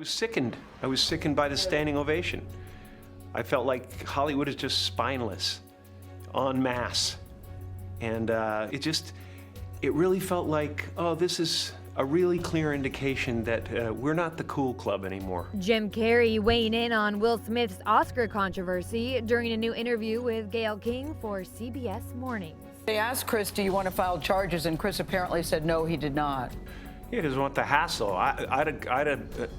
was sickened. I was sickened by the standing ovation. I felt like Hollywood is just spineless, en masse. And it really felt like, oh, this is a really clear indication that we're not the cool club anymore. Jim Carrey weighing in on Will Smith's Oscar controversy during a new interview with Gayle King for CBS Mornings. They asked Chris, do you want to file charges? And Chris apparently said no, he did not. He doesn't want the hassle. I'd have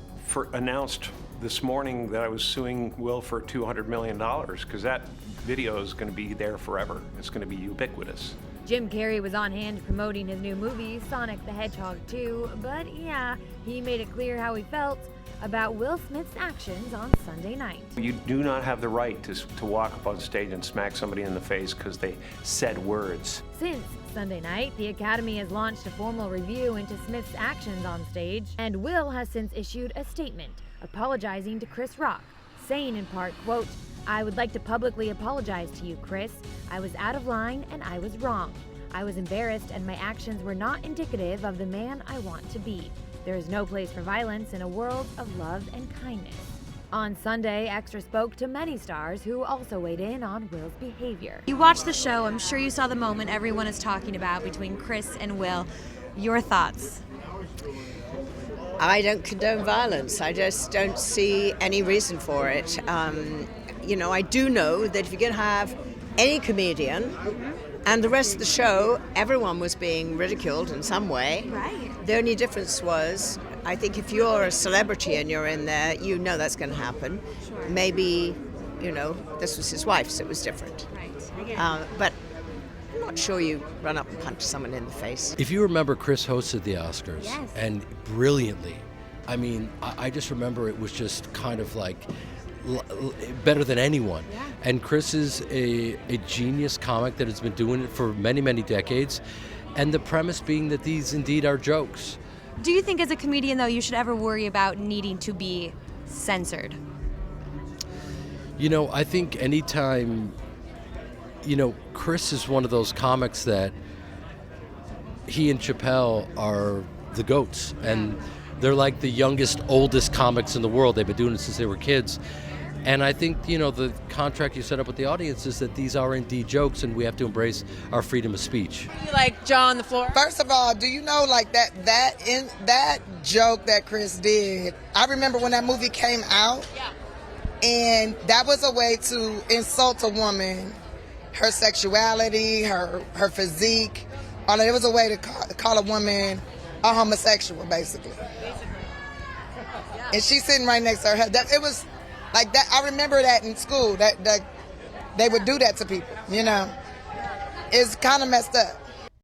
announced this morning that I was suing Will for $200 million because that video is going to be there forever. It's going to be ubiquitous. Jim Carrey was on hand promoting his new movie, Sonic the Hedgehog 2, but yeah, he made it clear how he felt about Will Smith's actions on Sunday night. You do not have the right to walk up on stage and smack somebody in the face because they said words. Since Sunday night, the Academy has launched a formal review into Smith's actions on stage, and Will has since issued a statement apologizing to Chris Rock, saying in part, quote, "I would like to publicly apologize to you, Chris. I was out of line and I was wrong. I was embarrassed and my actions were not indicative of the man I want to be. There is no place for violence in a world of love and kindness." On Sunday, Extra spoke to many stars who also weighed in on Will's behavior. You watched the show. I'm sure you saw the moment everyone is talking about between Chris and Will. Your thoughts? I don't condone violence. I just don't see any reason for it. I do know that if you're going to have any comedian and the rest of the show, everyone was being ridiculed in some way. Right. The only difference was, I think if you're a celebrity and you're in there, you know that's going to happen. Sure. Maybe, this was his wife, so it was different. Right. But I'm not sure you run up and punch someone in the face. If you remember, Chris hosted the Oscars, Yes. and brilliantly. I mean, I just remember it was just kind of like better than anyone. Yeah. And Chris is a genius comic that has been doing it for many, many decades. And the premise being that these indeed are jokes. Do you think as a comedian, though, you should ever worry about needing to be censored? I think anytime, Chris is one of those comics that he and Chappelle are the GOATs. And they're like the youngest, oldest comics in the world. They've been doing it since they were kids. And I think, the contract you set up with the audience is that these are indeed jokes and we have to embrace our freedom of speech. You like jaw on the floor? First of all, do you know that joke that Chris did? I remember when that movie came out. Yeah. And that was a way to insult a woman, her sexuality, her physique. It was a way to call a woman a homosexual, basically. And she's sitting right next to her. It was like that. I remember that in school. That they would do that to people. It's kind of messed up.